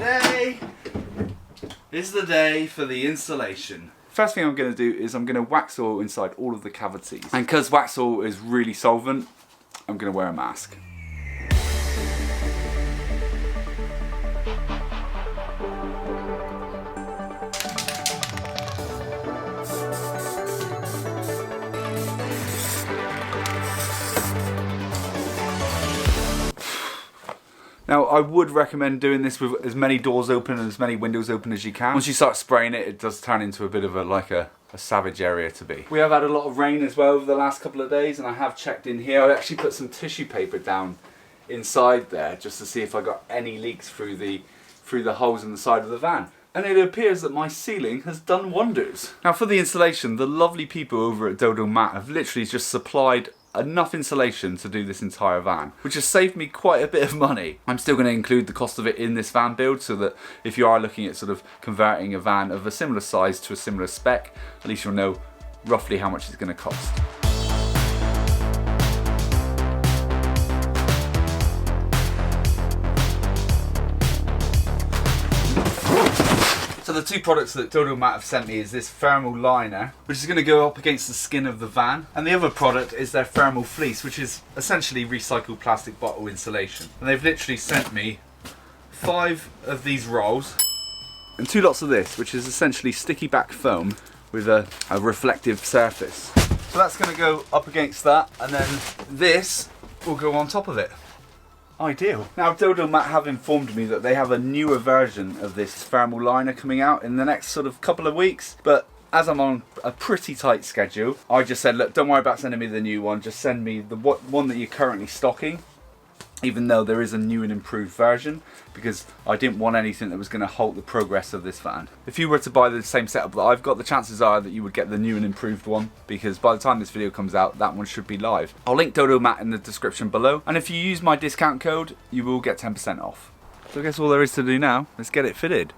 today is the day for the insulation. First thing I'm going to do is I'm going to wax oil inside all of the cavities. And because wax oil is really solvent, I'm going to wear a mask. Now, I would recommend doing this with as many doors open and as many windows open as you can. Once you start spraying it, it does turn into a bit of a savage area to be. We have had a lot of rain as well over the last couple of days, and I have checked in here. I actually put some tissue paper down inside there just to see if I got any leaks through the holes in the side of the van. And it appears that my ceiling has done wonders. Now, for the insulation, the lovely people over at DodoMat have literally just supplied enough insulation to do this entire van, which has saved me quite a bit of money. I'm still going to include the cost of it in this van build, so that if you are looking at sort of converting a van of a similar size to a similar spec, at least you'll know roughly how much it's going to cost. So the two products that DodoMat have sent me is this thermal liner, which is going to go up against the skin of the van, and the other product is their thermal fleece, which is essentially recycled plastic bottle insulation. And they've literally sent me 5 of these rolls and 2 lots of this, which is essentially sticky back foam with a reflective surface. So that's going to go up against that, and then this will go on top of it. Ideal. Now, DodoMat have informed me that they have a newer version of this thermal liner coming out in the next sort of couple of weeks, but as I'm on a pretty tight schedule, I just said, look, don't worry about sending me the new one, just send me the one that you're currently stocking, even though there is a new and improved version, because I didn't want anything that was going to halt the progress of this van. If you were to buy the same setup that I've got, the chances are that you would get the new and improved one, because by the time this video comes out, that one should be live. I'll link DodoMat in the description below, and if you use my discount code, you will get 10% off. So I guess all there is to do now, let's get it fitted.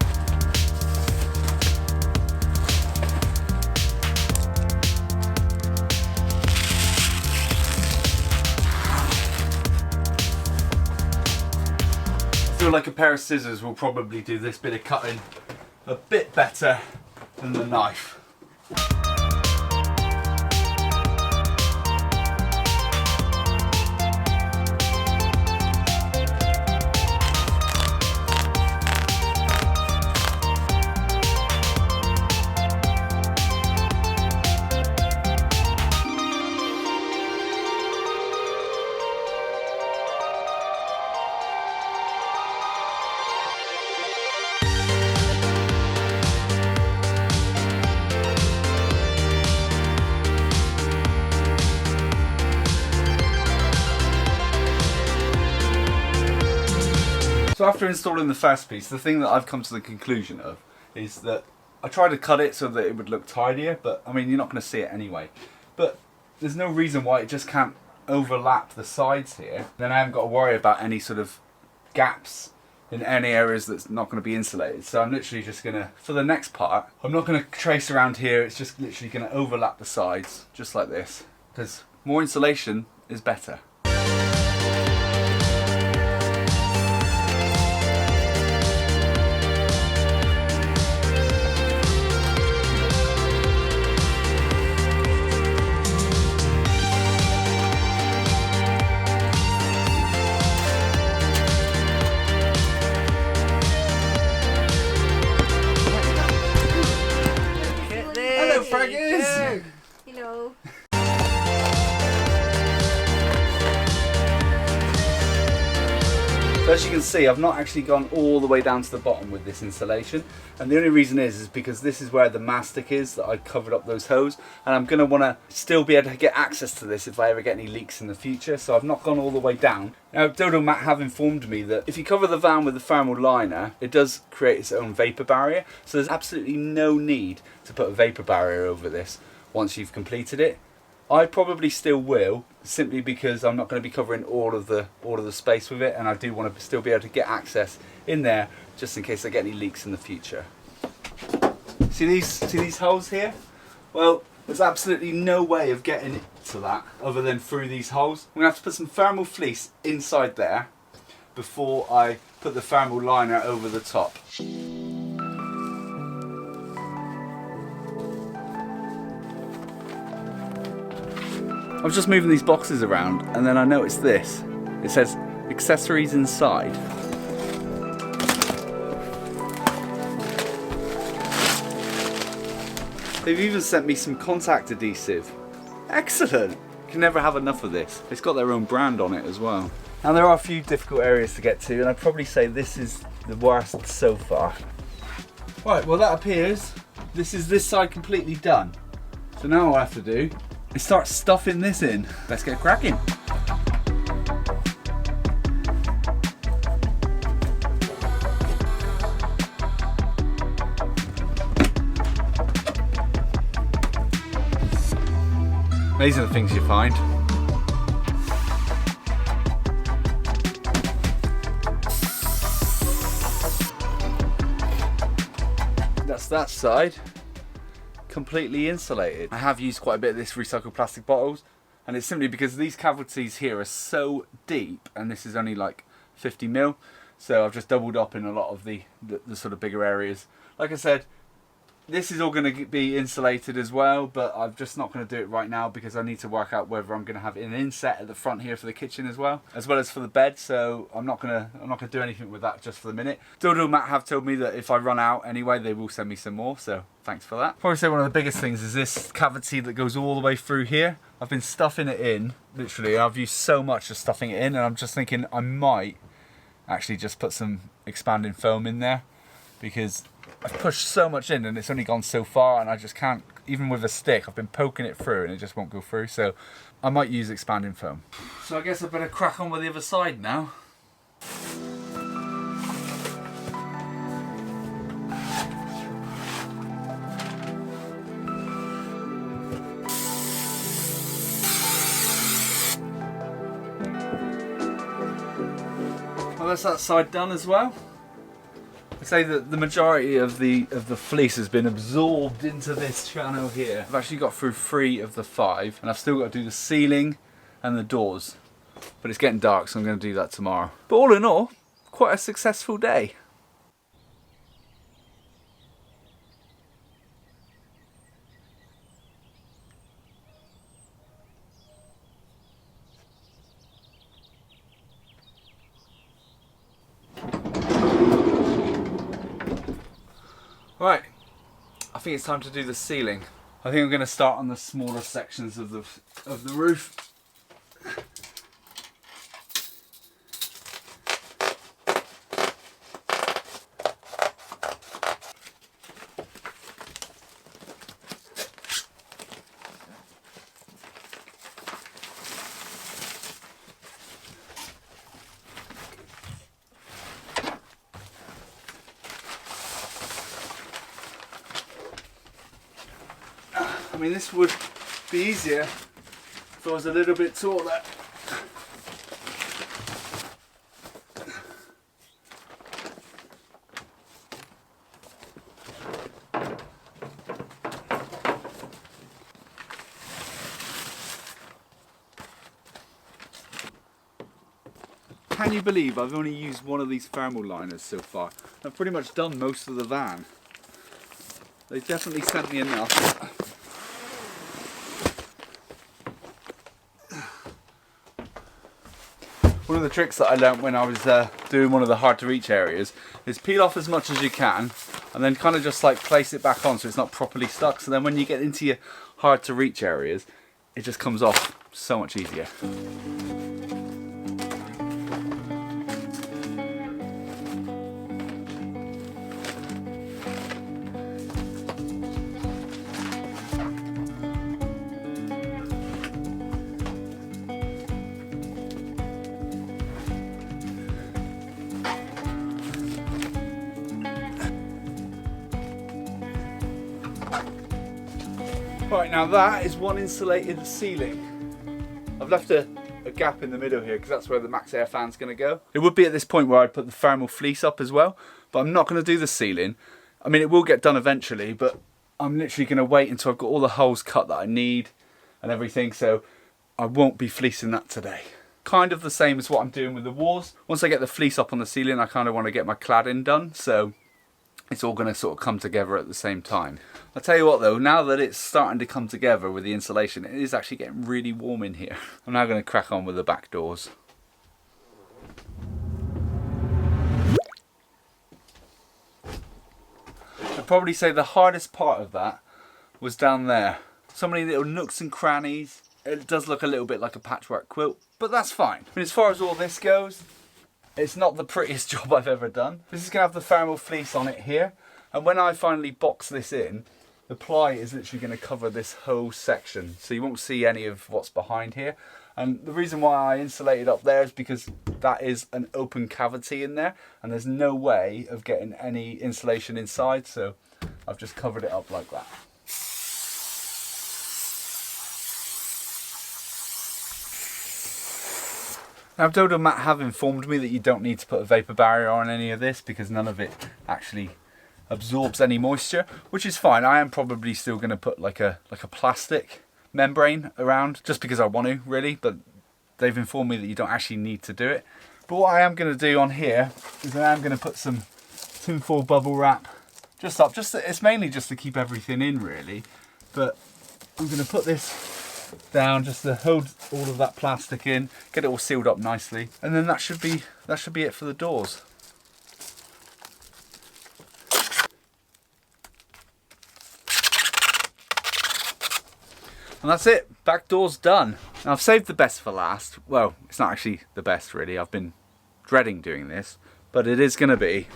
I feel like a pair of scissors will probably do this bit of cutting a bit better than the knife. So after installing the first piece, the thing that I've come to the conclusion of is that I tried to cut it so that it would look tidier, but I mean, you're not going to see it anyway. But there's no reason why it just can't overlap the sides here. Then I haven't got to worry about any sort of gaps in any areas that's not going to be insulated. So I'm literally just going to, for the next part, I'm not going to trace around here, it's just literally going to overlap the sides, just like this. Because more insulation is better. Hello. So as you can see, I've not actually gone all the way down to the bottom with this insulation, and the only reason is because this is where the mastic is that I covered up those holes, and I'm going to want to still be able to get access to this if I ever get any leaks in the future, so I've not gone all the way down. Now, DodoMat have informed me that if you cover the van with the thermal liner, it does create its own vapor barrier, so there's absolutely no need to put a vapor barrier over this once you've completed it. I probably still will, simply because I'm not going to be covering all of the space with it, and I do want to still be able to get access in there just in case I get any leaks in the future. See these holes here? Well, there's absolutely no way of getting to that other than through these holes. I'm going to have to put some thermal fleece inside there, before I put the thermal liner over the top. I was just moving these boxes around and then I noticed this. It says accessories inside. They've even sent me some contact adhesive. Excellent! Can never have enough of this. It's got their own brand on it as well. Now there are a few difficult areas to get to and I'd probably say this is the worst so far. Right, well that appears this is this side completely done. So now all I have to do is start stuffing this in. Let's get cracking. These are the things you find. That's that side, completely insulated. I have used quite a bit of this recycled plastic bottles, and it's simply because these cavities here are so deep, and this is only like 50 mil, so I've just doubled up in a lot of the sort of bigger areas. Like I said, this is all going to be insulated as well, but I'm just not going to do it right now because I need to work out whether I'm going to have an inset at the front here for the kitchen as well as for the bed. So I'm not going to do anything with that just for the minute. DodoMat have told me that if I run out anyway, they will send me some more. So thanks for that. Probably say one of the biggest things is this cavity that goes all the way through here. I've been stuffing it in, literally. I've used so much of stuffing it in, and I'm just thinking I might actually just put some expanding foam in there because I've pushed so much in and it's only gone so far, and I just can't, even with a stick, I've been poking it through and it just won't go through, so I might use expanding foam. So I guess I better crack on with the other side now. Well, that's that side done as well. I'd say that the majority of the fleece has been absorbed into this channel here. I've actually got through 3 of the 5, and I've still got to do the ceiling and the doors. But it's getting dark, so I'm going to do that tomorrow. But all in all, quite a successful day. Right, I think it's time to do the ceiling. I think I'm going to start on the smaller sections of the roof. I mean, this would be easier if I was a little bit taller. Can you believe I've only used one of these thermal liners so far? I've pretty much done most of the van. They definitely sent me enough. One of the tricks that I learnt when I was doing one of the hard to reach areas is peel off as much as you can and then kind of just like place it back on so it's not properly stuck, so then when you get into your hard to reach areas it just comes off so much easier. Right, now that is one insulated ceiling. I've left a gap in the middle here because that's where the max air fan's going to go. It would be at this point where I'd put the thermal fleece up as well, but I'm not going to do the ceiling. I mean, it will get done eventually, but I'm literally going to wait until I've got all the holes cut that I need and everything, so I won't be fleecing that today. kind of the same as what I'm doing with the walls. Once I get the fleece up on the ceiling, I kind of want to get my cladding done, so it's all going to sort of come together at the same time. I'll tell you what though, now that it's starting to come together with the insulation, it is actually getting really warm in here. I'm now going to crack on with the back doors. I'd probably say the hardest part of that was down there. So many little nooks and crannies. It does look a little bit like a patchwork quilt, but that's fine. I mean, as far as all this goes, it's not the prettiest job I've ever done. This is going to have the thermal fleece on it here, and when I finally box this in, the ply is literally going to cover this whole section, so you won't see any of what's behind here. And the reason why I insulated up there is because that is an open cavity in there, and there's no way of getting any insulation inside, so I've just covered it up like that. Now DodoMat have informed me that you don't need to put a vapor barrier on any of this because none of it actually absorbs any moisture, which is fine. I am probably still going to put like a plastic membrane around just because I want to, really, but they've informed me that you don't actually need to do it. But what I am going to do on here is I am going to put some tinfoil bubble wrap just up. It's mainly just to keep everything in, really, but I'm going to put this down just to hold all of that plastic in, get it all sealed up nicely, and then that should be it for the doors. And that's it, back doors done. Now I've saved the best for last. Well, it's not actually the best really, I've been dreading doing this, but it's going to be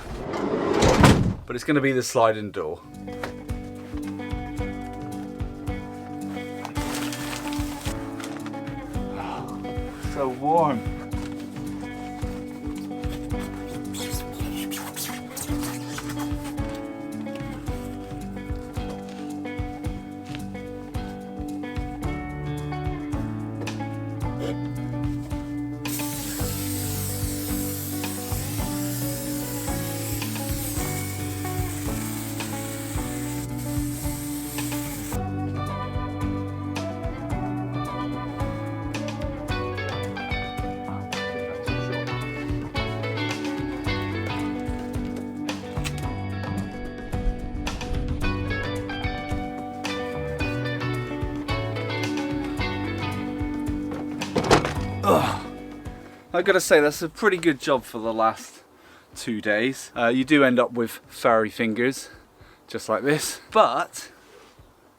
the sliding door. So warm. I've got to say, that's a pretty good job for the last 2 days. You do end up with furry fingers, just like this, but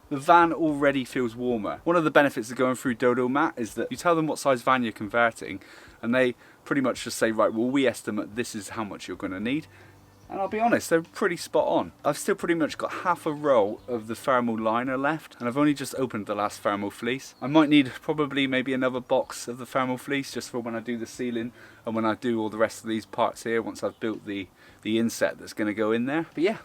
the van already feels warmer. One of the benefits of going through DodoMat is that you tell them what size van you're converting, and they pretty much just say, right, well, we estimate this is how much you're going to need. And I'll be honest, they're pretty spot on. I've still pretty much got half a roll of the thermal liner left, and I've only just opened the last thermal fleece. I might need probably maybe another box of the thermal fleece just for when I do the ceiling and when I do all the rest of these parts here once I've built the inset that's going to go in there. But yeah,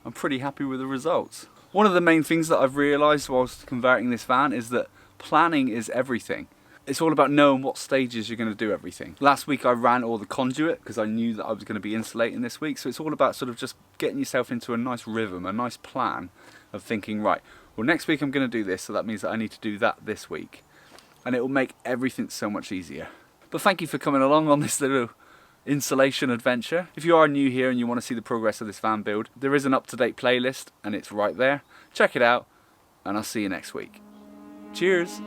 I'm pretty happy with the results. One of the main things that I've realised whilst converting this van is that planning is everything. It's all about knowing what stages you're going to do everything. Last week I ran all the conduit because I knew that I was going to be insulating this week, so it's all about sort of just getting yourself into a nice rhythm, a nice plan of thinking, right, well next week I'm going to do this, so that means that I need to do that this week. And it will make everything so much easier. But thank you for coming along on this little insulation adventure. If you are new here and you want to see the progress of this van build, there is an up-to-date playlist and it's right there. Check it out and I'll see you next week. Cheers!